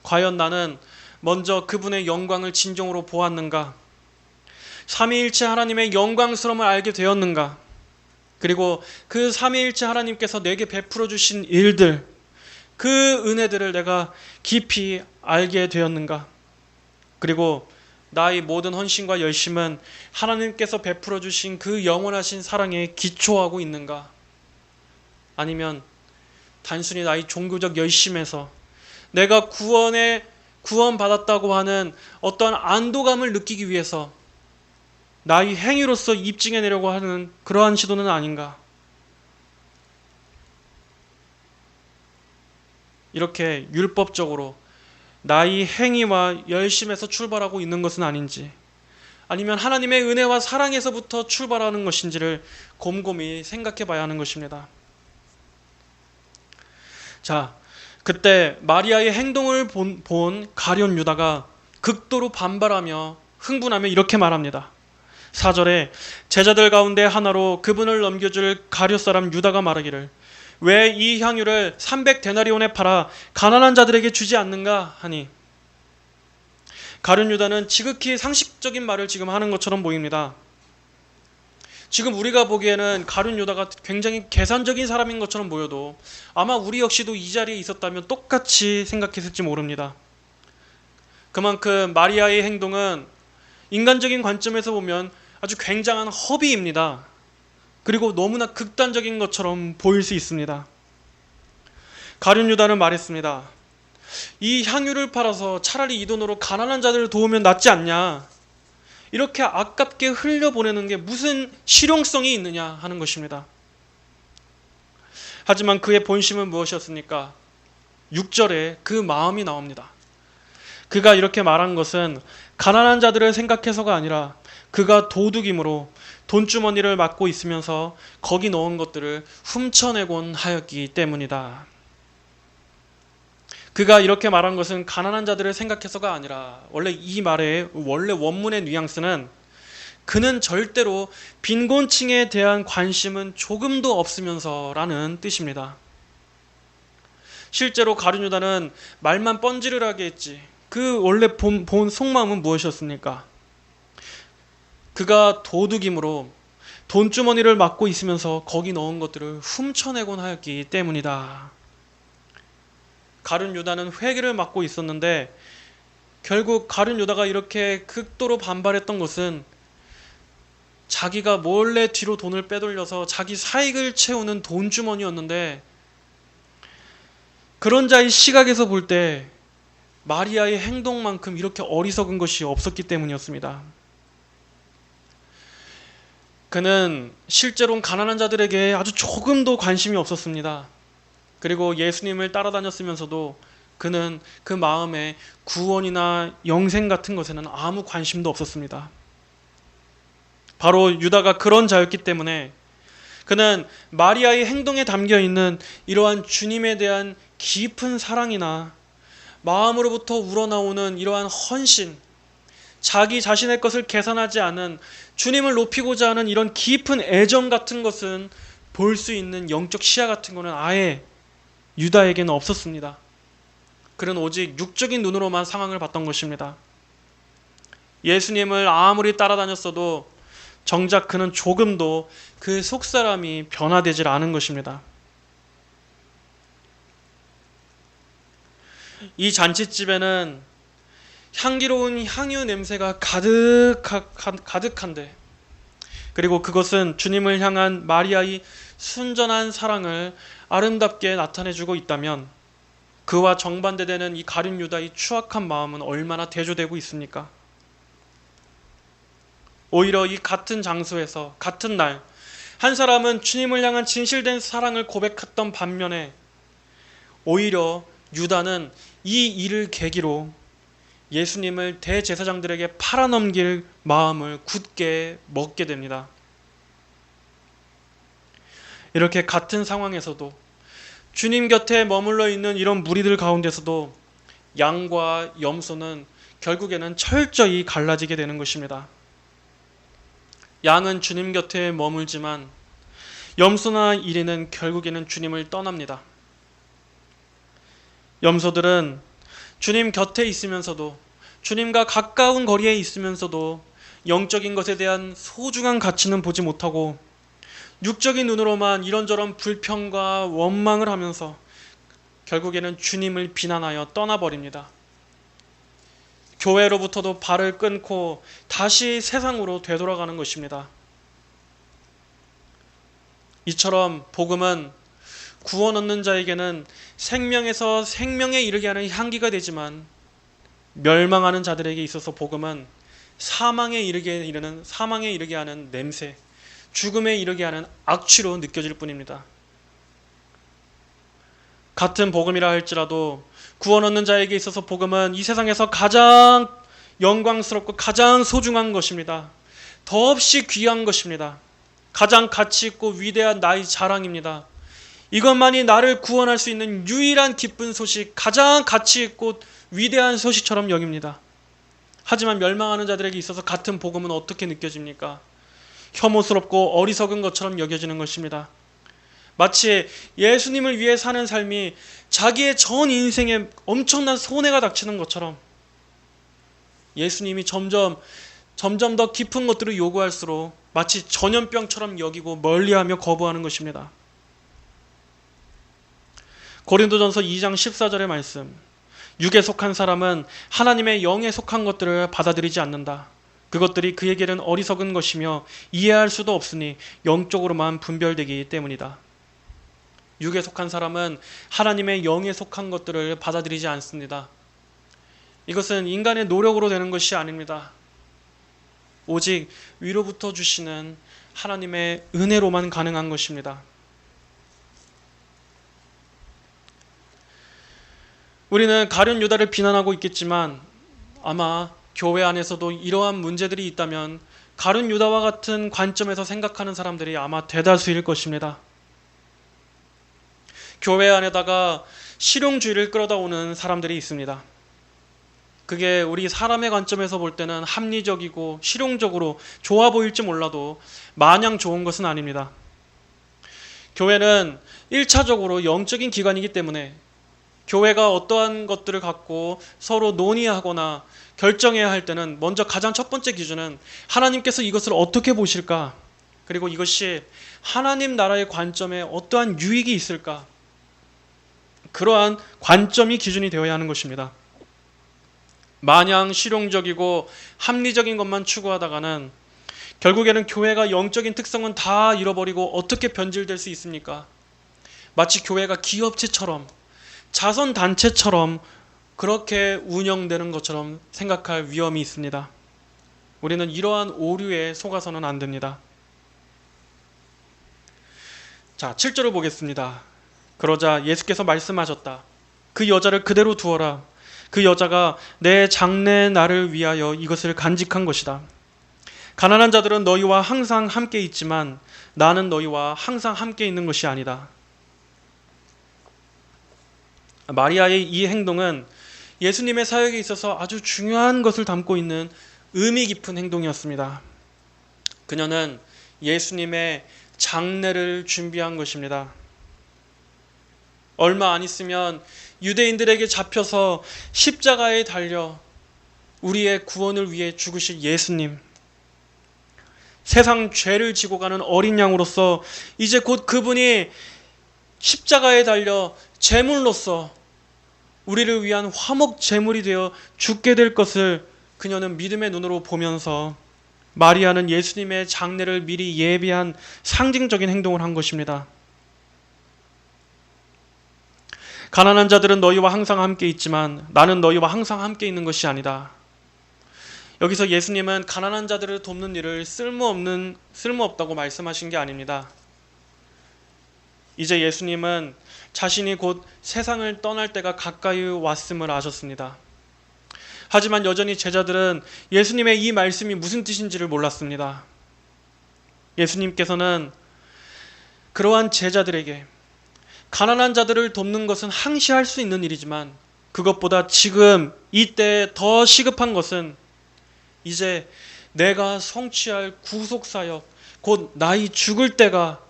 과연 나는 먼저 그분의 영광을 진정으로 보았는가? 삼위일체 하나님의 영광스러움을 알게 되었는가? 그리고 그 삼위일체 하나님께서 내게 베풀어 주신 일들, 그 은혜들을 내가 깊이 알게 되었는가? 그리고 나의 모든 헌신과 열심은 하나님께서 베풀어 주신 그 영원하신 사랑에 기초하고 있는가? 아니면 단순히 나의 종교적 열심에서 내가 구원의 구원받았다고 하는 어떤 안도감을 느끼기 위해서 나의 행위로서 입증해내려고 하는 그러한 시도는 아닌가. 이렇게 율법적으로 나의 행위와 열심에서 출발하고 있는 것은 아닌지, 아니면 하나님의 은혜와 사랑에서부터 출발하는 것인지를 곰곰이 생각해 봐야 하는 것입니다. 자, 그때 마리아의 행동을 본 가룟 유다가 극도로 반발하며 흥분하며 이렇게 말합니다. 4절에 제자들 가운데 하나로 그분을 넘겨줄 가룟 사람 유다가 말하기를 왜 이 향유를 300데나리온에 팔아 가난한 자들에게 주지 않는가 하니, 가룟 유다는 지극히 상식적인 말을 지금 하는 것처럼 보입니다. 지금 우리가 보기에는 가룟 유다가 굉장히 계산적인 사람인 것처럼 보여도 아마 우리 역시도 이 자리에 있었다면 똑같이 생각했을지 모릅니다. 그만큼 마리아의 행동은 인간적인 관점에서 보면 아주 굉장한 허비입니다. 그리고 너무나 극단적인 것처럼 보일 수 있습니다. 가룟 유다는 말했습니다. 이 향유를 팔아서 차라리 이 돈으로 가난한 자들을 도우면 낫지 않냐. 이렇게 아깝게 흘려보내는 게 무슨 실용성이 있느냐 하는 것입니다. 하지만 그의 본심은 무엇이었습니까? 6절에 그 마음이 나옵니다. 그가 이렇게 말한 것은 가난한 자들을 생각해서가 아니라 그가 도둑임으로 돈주머니를 맡고 있으면서 거기 넣은 것들을 훔쳐내곤 하였기 때문이다. 그가 이렇게 말한 것은 가난한 자들을 생각해서가 아니라, 원래 이 말의 원래 원문의 뉘앙스는 그는 절대로 빈곤층에 대한 관심은 조금도 없으면서 라는 뜻입니다. 실제로 가룟 유다는 말만 뻔지르르하게 했지 그 원래 본 속마음은 무엇이었습니까? 그가 도둑임으로 돈주머니를 맡고 있으면서 거기 넣은 것들을 훔쳐내곤 하였기 때문이다. 가룟 유다는 회개를 맡고 있었는데 결국 가룟 유다가 이렇게 극도로 반발했던 것은 자기가 몰래 뒤로 돈을 빼돌려서 자기 사익을 채우는 돈주머니였는데, 그런 자의 시각에서 볼 때 마리아의 행동만큼 이렇게 어리석은 것이 없었기 때문이었습니다. 그는 실제로는 가난한 자들에게 아주 조금도 관심이 없었습니다. 그리고 예수님을 따라다녔으면서도 그는 그 마음에 구원이나 영생 같은 것에는 아무 관심도 없었습니다. 바로 유다가 그런 자였기 때문에 그는 마리아의 행동에 담겨있는 이러한 주님에 대한 깊은 사랑이나 마음으로부터 우러나오는 이러한 헌신, 자기 자신의 것을 계산하지 않은 주님을 높이고자 하는 이런 깊은 애정 같은 것은 볼 수 있는 영적 시야 같은 것은 아예 유다에게는 없었습니다. 그는 오직 육적인 눈으로만 상황을 봤던 것입니다. 예수님을 아무리 따라다녔어도 정작 그는 조금도 그 속사람이 변화되질 않은 것입니다. 이 잔치집에는 향기로운 향유 냄새가 가득한데, 그리고 그것은 주님을 향한 마리아의 순전한 사랑을 아름답게 나타내주고 있다면, 그와 정반대되는 이 가룟 유다의 추악한 마음은 얼마나 대조되고 있습니까? 오히려 이 같은 장소에서 같은 날 한 사람은 주님을 향한 진실된 사랑을 고백했던 반면에, 오히려 유다는 이 일을 계기로 예수님을 대제사장들에게 팔아넘길 마음을 굳게 먹게 됩니다. 이렇게 같은 상황에서도 주님 곁에 머물러 있는 이런 무리들 가운데서도 양과 염소는 결국에는 철저히 갈라지게 되는 것입니다. 양은 주님 곁에 머물지만 염소나 이리는 결국에는 주님을 떠납니다. 염소들은 주님 곁에 있으면서도, 주님과 가까운 거리에 있으면서도 영적인 것에 대한 소중한 가치는 보지 못하고 육적인 눈으로만 이런저런 불평과 원망을 하면서 결국에는 주님을 비난하여 떠나버립니다. 교회로부터도 발을 끊고 다시 세상으로 되돌아가는 것입니다. 이처럼 복음은 구원 얻는 자에게는 생명에서 생명에 이르게 하는 향기가 되지만, 멸망하는 자들에게 있어서 복음은 사망에 이르게 하는 냄새, 죽음에 이르게 하는 악취로 느껴질 뿐입니다. 같은 복음이라 할지라도 구원 얻는 자에게 있어서 복음은 이 세상에서 가장 영광스럽고 가장 소중한 것입니다. 더없이 귀한 것입니다. 가장 가치 있고 위대한 나의 자랑입니다. 이것만이 나를 구원할 수 있는 유일한 기쁜 소식, 가장 가치 있고 위대한 소식처럼 여깁니다. 하지만 멸망하는 자들에게 있어서 같은 복음은 어떻게 느껴집니까? 혐오스럽고 어리석은 것처럼 여겨지는 것입니다. 마치 예수님을 위해 사는 삶이 자기의 전 인생에 엄청난 손해가 닥치는 것처럼 예수님이 점점 더 깊은 것들을 요구할수록 마치 전염병처럼 여기고 멀리하며 거부하는 것입니다. 고린도전서 2장 14절의 말씀, 육에 속한 사람은 하나님의 영에 속한 것들을 받아들이지 않는다. 그것들이 그에게는 어리석은 것이며 이해할 수도 없으니 영적으로만 분별되기 때문이다. 육에 속한 사람은 하나님의 영에 속한 것들을 받아들이지 않습니다. 이것은 인간의 노력으로 되는 것이 아닙니다. 오직 위로부터 주시는 하나님의 은혜로만 가능한 것입니다. 우리는 가룟 유다를 비난하고 있겠지만 아마 교회 안에서도 이러한 문제들이 있다면 가룟 유다와 같은 관점에서 생각하는 사람들이 아마 대다수일 것입니다. 교회 안에다가 실용주의를 끌어다 오는 사람들이 있습니다. 그게 우리 사람의 관점에서 볼 때는 합리적이고 실용적으로 좋아 보일지 몰라도 마냥 좋은 것은 아닙니다. 교회는 1차적으로 영적인 기관이기 때문에 교회가 어떠한 것들을 갖고 서로 논의하거나 결정해야 할 때는 먼저 가장 첫 번째 기준은 하나님께서 이것을 어떻게 보실까? 그리고 이것이 하나님 나라의 관점에 어떠한 유익이 있을까? 그러한 관점이 기준이 되어야 하는 것입니다. 마냥 실용적이고 합리적인 것만 추구하다가는 결국에는 교회가 영적인 특성은 다 잃어버리고 어떻게 변질될 수 있습니까? 마치 교회가 기업체처럼 자선단체처럼 그렇게 운영되는 것처럼 생각할 위험이 있습니다. 우리는 이러한 오류에 속아서는 안 됩니다. 자, 7절을 보겠습니다. 그러자 예수께서 말씀하셨다. 그 여자를 그대로 두어라. 그 여자가 내 장래 나를 위하여 이것을 간직한 것이다. 가난한 자들은 너희와 항상 함께 있지만 나는 너희와 항상 함께 있는 것이 아니다. 마리아의 이 행동은 예수님의 사역에 있어서 아주 중요한 것을 담고 있는 의미 깊은 행동이었습니다. 그녀는 예수님의 장례를 준비한 것입니다. 얼마 안 있으면 유대인들에게 잡혀서 십자가에 달려 우리의 구원을 위해 죽으실 예수님, 세상 죄를 지고 가는 어린 양으로서 이제 곧 그분이 십자가에 달려 제물로서 우리를 위한 화목 제물이 되어 죽게 될 것을 그녀는 믿음의 눈으로 보면서 마리아는 예수님의 장례를 미리 예비한 상징적인 행동을 한 것입니다. 가난한 자들은 너희와 항상 함께 있지만 나는 너희와 항상 함께 있는 것이 아니다. 여기서 예수님은 가난한 자들을 돕는 일을 쓸모없다고 말씀하신 게 아닙니다. 이제 예수님은 자신이 곧 세상을 떠날 때가 가까이 왔음을 아셨습니다. 하지만 여전히 제자들은 예수님의 이 말씀이 무슨 뜻인지를 몰랐습니다. 예수님께서는 그러한 제자들에게 가난한 자들을 돕는 것은 항시 할 수 있는 일이지만 그것보다 지금 이때 더 시급한 것은 이제 내가 성취할 구속사역, 곧 나의 죽을 때가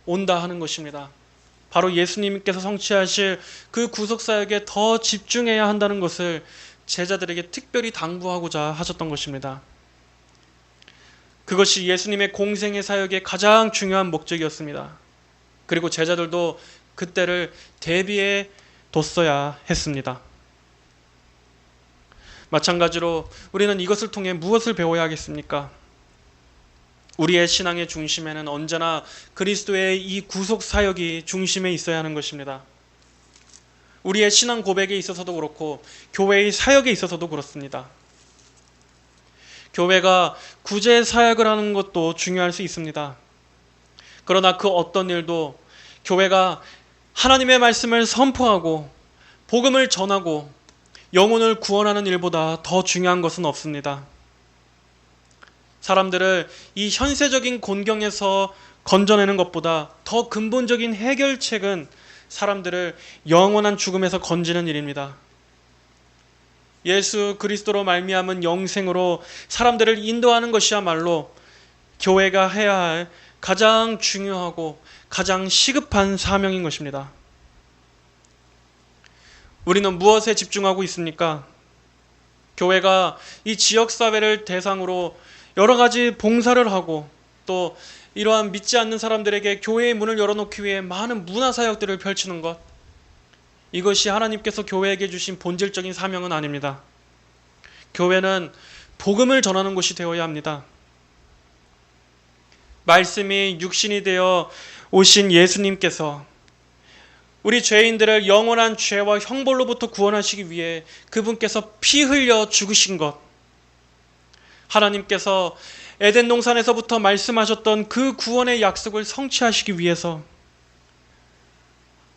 온다 하는 것입니다. 바로 예수님께서 성취하실 그 구속사역에 더 집중해야 한다는 것을 제자들에게 특별히 당부하고자 하셨던 것입니다. 그것이 예수님의 공생의 사역의 가장 중요한 목적이었습니다. 그리고 제자들도 그때를 대비해 뒀어야 했습니다. 마찬가지로 우리는 이것을 통해 무엇을 배워야 하겠습니까? 우리의 신앙의 중심에는 언제나 그리스도의 이 구속 사역이 중심에 있어야 하는 것입니다. 우리의 신앙 고백에 있어서도 그렇고 교회의 사역에 있어서도 그렇습니다. 교회가 구제 사역을 하는 것도 중요할 수 있습니다. 그러나 그 어떤 일도 교회가 하나님의 말씀을 선포하고 복음을 전하고 영혼을 구원하는 일보다 더 중요한 것은 없습니다. 사람들을 이 현세적인 곤경에서 건져내는 것보다 더 근본적인 해결책은 사람들을 영원한 죽음에서 건지는 일입니다. 예수 그리스도로 말미암은 영생으로 사람들을 인도하는 것이야말로 교회가 해야 할 가장 중요하고 가장 시급한 사명인 것입니다. 우리는 무엇에 집중하고 있습니까? 교회가 이 지역사회를 대상으로 여러 가지 봉사를 하고 또 이러한 믿지 않는 사람들에게 교회의 문을 열어놓기 위해 많은 문화사역들을 펼치는 것, 이것이 하나님께서 교회에게 주신 본질적인 사명은 아닙니다. 교회는 복음을 전하는 곳이 되어야 합니다. 말씀이 육신이 되어 오신 예수님께서 우리 죄인들을 영원한 죄와 형벌로부터 구원하시기 위해 그분께서 피 흘려 죽으신 것, 하나님께서 에덴 동산에서부터 말씀하셨던 그 구원의 약속을 성취하시기 위해서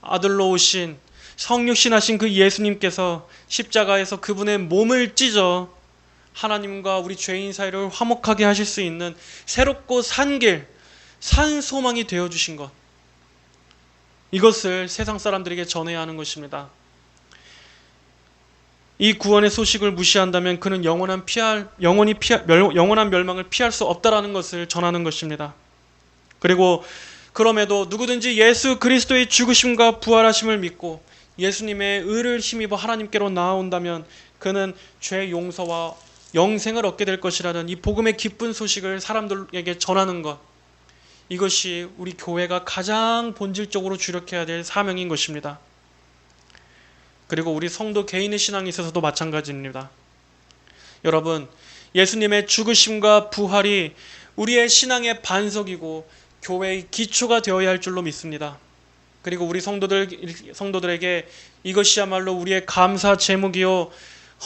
아들로 오신 성육신하신 그 예수님께서 십자가에서 그분의 몸을 찢어 하나님과 우리 죄인 사이를 화목하게 하실 수 있는 새롭고 산 길, 산 소망이 되어주신 것, 이것을 세상 사람들에게 전해야 하는 것입니다. 이 구원의 소식을 무시한다면 그는 영원한 멸망을 피할 수 없다라는 것을 전하는 것입니다. 그리고 그럼에도 누구든지 예수 그리스도의 죽으심과 부활하심을 믿고 예수님의 의를 힘입어 하나님께로 나아온다면 그는 죄 용서와 영생을 얻게 될 것이라는 이 복음의 기쁜 소식을 사람들에게 전하는 것, 이것이 우리 교회가 가장 본질적으로 주력해야 될 사명인 것입니다. 그리고 우리 성도 개인의 신앙에 있어서도 마찬가지입니다. 여러분, 예수님의 죽으심과 부활이 우리의 신앙의 반석이고 교회의 기초가 되어야 할 줄로 믿습니다. 그리고 우리 성도들에게 이것이야말로 우리의 감사 제목이요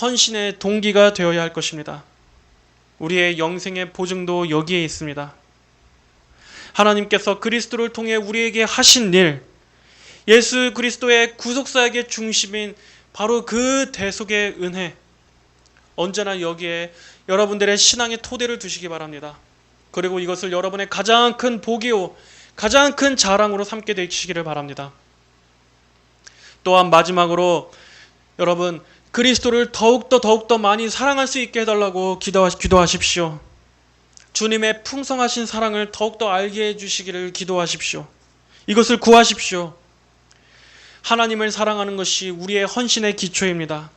헌신의 동기가 되어야 할 것입니다. 우리의 영생의 보증도 여기에 있습니다. 하나님께서 그리스도를 통해 우리에게 하신 일, 예수 그리스도의 구속사역의 중심인 바로 그 대속의 은혜, 언제나 여기에 여러분들의 신앙의 토대를 두시기 바랍니다. 그리고 이것을 여러분의 가장 큰 복이요 가장 큰 자랑으로 삼게 되시기를 바랍니다. 또한 마지막으로 여러분, 그리스도를 더욱더 많이 사랑할 수 있게 해달라고 기도하십시오. 주님의 풍성하신 사랑을 더욱더 알게 해주시기를 기도하십시오. 이것을 구하십시오. 하나님을 사랑하는 것이 우리의 헌신의 기초입니다.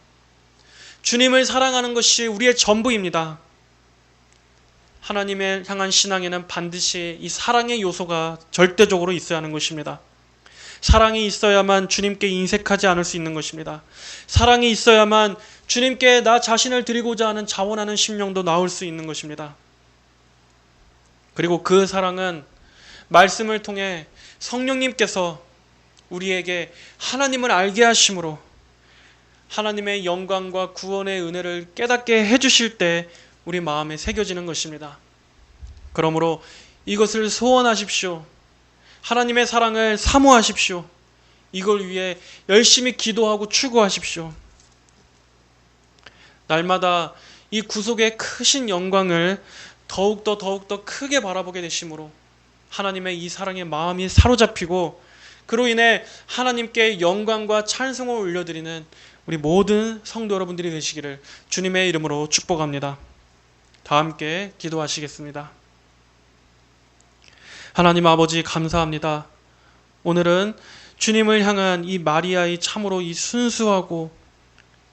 주님을 사랑하는 것이 우리의 전부입니다. 하나님을 향한 신앙에는 반드시 이 사랑의 요소가 절대적으로 있어야 하는 것입니다. 사랑이 있어야만 주님께 인색하지 않을 수 있는 것입니다. 사랑이 있어야만 주님께 나 자신을 드리고자 하는 자원하는 심령도 나올 수 있는 것입니다. 그리고 그 사랑은 말씀을 통해 성령님께서 우리에게 하나님을 알게 하심으로 하나님의 영광과 구원의 은혜를 깨닫게 해주실 때 우리 마음에 새겨지는 것입니다. 그러므로 이것을 소원하십시오. 하나님의 사랑을 사모하십시오. 이걸 위해 열심히 기도하고 추구하십시오. 날마다 이 구속의 크신 영광을 더욱더 크게 바라보게 되심으로 하나님의 이 사랑의 마음이 사로잡히고 그로 인해 하나님께 영광과 찬송을 올려드리는 우리 모든 성도 여러분들이 되시기를 주님의 이름으로 축복합니다. 다 함께 기도하시겠습니다. 하나님 아버지 감사합니다. 오늘은 주님을 향한 이 마리아의 참으로 이 순수하고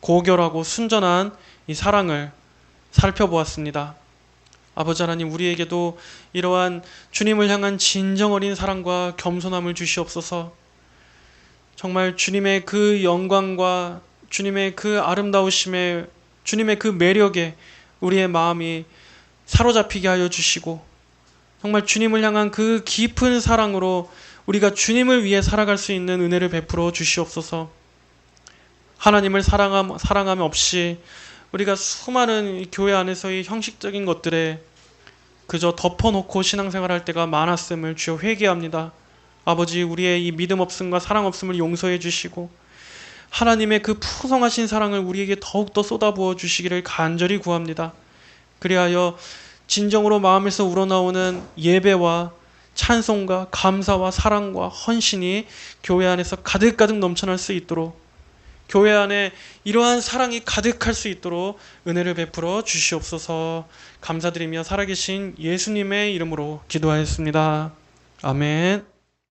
고결하고 순전한 이 사랑을 살펴보았습니다. 아버지 하나님, 우리에게도 이러한 주님을 향한 진정 어린 사랑과 겸손함을 주시옵소서. 정말 주님의 그 영광과 주님의 그 아름다우심에, 주님의 그 매력에 우리의 마음이 사로잡히게 하여 주시고, 정말 주님을 향한 그 깊은 사랑으로 우리가 주님을 위해 살아갈 수 있는 은혜를 베풀어 주시옵소서. 하나님을 사랑함 없이 우리가 수많은 이 교회 안에서의 형식적인 것들에 그저 덮어놓고 신앙생활할 때가 많았음을 주여 회개합니다. 아버지, 우리의 이 믿음 없음과 사랑 없음을 용서해 주시고 하나님의 그 풍성하신 사랑을 우리에게 더욱더 쏟아부어 주시기를 간절히 구합니다. 그리하여 진정으로 마음에서 우러나오는 예배와 찬송과 감사와 사랑과 헌신이 교회 안에서 가득가득 넘쳐날 수 있도록, 교회 안에 이러한 사랑이 가득할 수 있도록 은혜를 베풀어 주시옵소서. 감사드리며 살아계신 예수님의 이름으로 기도하였습니다. 아멘.